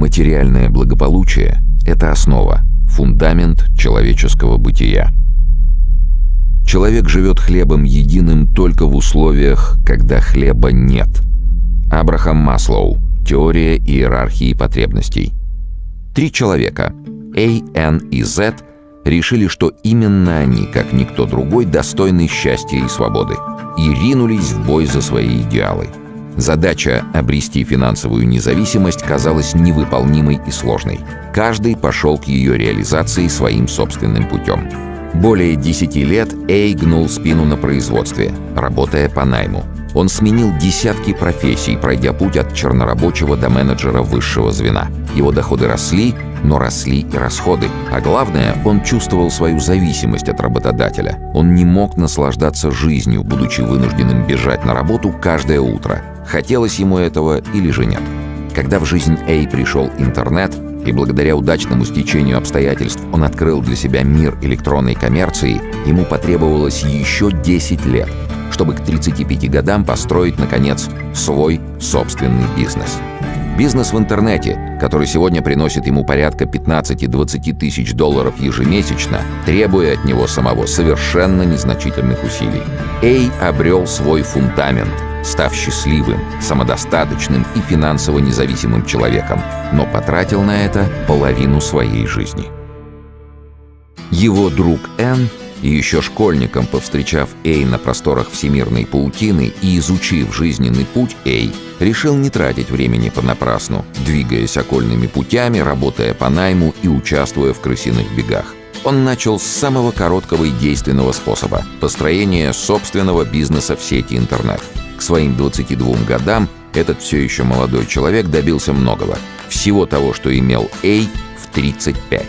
Материальное благополучие – это основа, фундамент человеческого бытия. Человек живет хлебом единым только в условиях, когда хлеба нет. Абрахам Маслоу. Теория иерархии потребностей. 3 человека – A, N и Z – решили, что именно они, как никто другой, достойны счастья и свободы, и ринулись в бой за свои идеалы. Задача обрести финансовую независимость казалась невыполнимой и сложной. Каждый пошел к ее реализации своим собственным путем. Более 10 лет Эй гнул спину на производстве, работая по найму. Он сменил десятки профессий, пройдя путь от чернорабочего до менеджера высшего звена. Его доходы росли, но росли и расходы. А главное, он чувствовал свою зависимость от работодателя. Он не мог наслаждаться жизнью, будучи вынужденным бежать на работу каждое утро. Хотелось ему этого или же нет. Когда в жизнь Эй пришел интернет, и благодаря удачному стечению обстоятельств он открыл для себя мир электронной коммерции, ему потребовалось еще 10 лет, чтобы к 35 годам построить, наконец, свой собственный бизнес. Бизнес в интернете, который сегодня приносит ему порядка 15-20 тысяч долларов ежемесячно, требуя от него самого совершенно незначительных усилий. Эй обрел свой фундамент, став счастливым, самодостаточным и финансово независимым человеком, но потратил на это половину своей жизни. Его друг Н, еще школьником повстречав Эй на просторах всемирной паутины и изучив жизненный путь Эй, решил не тратить времени понапрасну, двигаясь окольными путями, работая по найму и участвуя в крысиных бегах. Он начал с самого короткого и действенного способа – построения собственного бизнеса в сети интернет. К своим 22 годам этот все еще молодой человек добился многого. Всего того, что имел Эй в 35.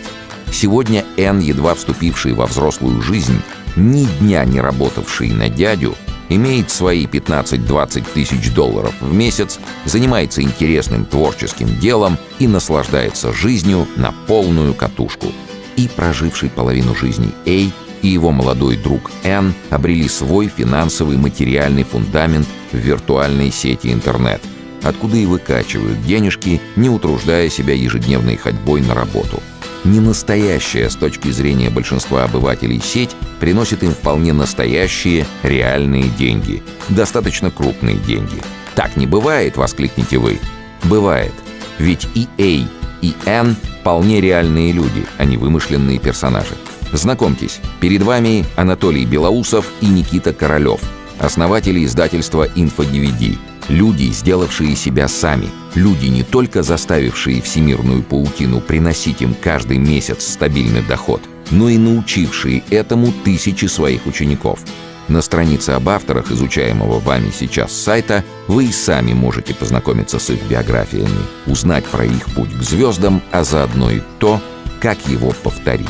Сегодня Н, едва вступивший во взрослую жизнь, ни дня не работавший на дядю, имеет свои 15-20 тысяч долларов в месяц, занимается интересным творческим делом и наслаждается жизнью на полную катушку. И проживший половину жизни Эй и его молодой друг Н обрели свой финансовый материальный фундамент в виртуальной сети интернет, откуда и выкачивают денежки, не утруждая себя ежедневной ходьбой на работу. Ненастоящая с точки зрения большинства обывателей сеть приносит им вполне настоящие, реальные деньги. Достаточно крупные деньги. «Так не бывает!» — воскликнете вы. Бывает. Ведь и Эй, и Н вполне реальные люди, а не вымышленные персонажи. Знакомьтесь, перед вами Анатолий Белоусов и Никита Королев, основатели издательства «Инфо-DVD». Люди, сделавшие себя сами. Люди, не только заставившие всемирную паутину приносить им каждый месяц стабильный доход, но и научившие этому тысячи своих учеников. На странице об авторах изучаемого вами сейчас сайта вы и сами можете познакомиться с их биографиями, узнать про их путь к звездам, а заодно и то, как его повторить.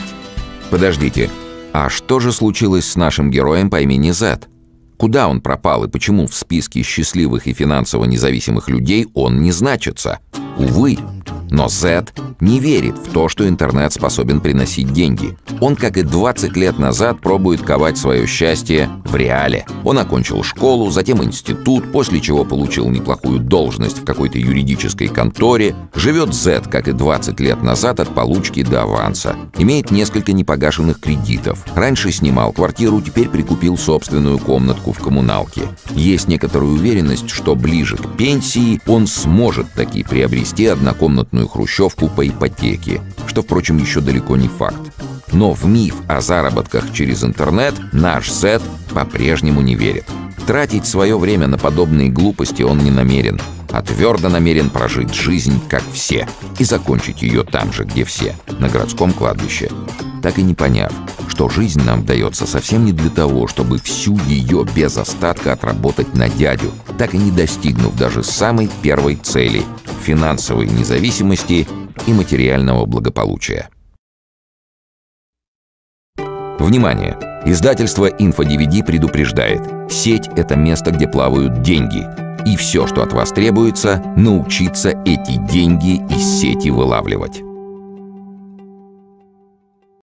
Подождите, а что же случилось с нашим героем по имени Зет? Куда он пропал и почему в списке счастливых и финансово независимых людей он не значится? Увы, но Зет не верит в то, что интернет способен приносить деньги. Он, как и 20 лет назад, пробует ковать свое счастье в реале. Он окончил школу, затем институт, после чего получил неплохую должность в какой-то юридической конторе. Живет Зет, как и 20 лет назад, от получки до аванса. Имеет несколько непогашенных кредитов. Раньше снимал квартиру, теперь прикупил собственную комнатку в коммуналке. Есть некоторая уверенность, что ближе к пенсии он сможет таки приобрести однокомнатную хрущевку по ипотеке, что, впрочем, еще далеко не факт. Но в миф о заработках через интернет наш Зет по-прежнему не верит. Тратить свое время на подобные глупости он не намерен, а твердо намерен прожить жизнь, как все, и закончить ее там же, где все, на городском кладбище. Так и не поняв, что жизнь нам дается совсем не для того, чтобы всю ее без остатка отработать на дядю, так и не достигнув даже самой первой цели – финансовой независимости и материального благополучия. Внимание! Издательство «Инфо-DVD» предупреждает: сеть – это место, где плавают деньги. И все, что от вас требуется – научиться эти деньги из сети вылавливать.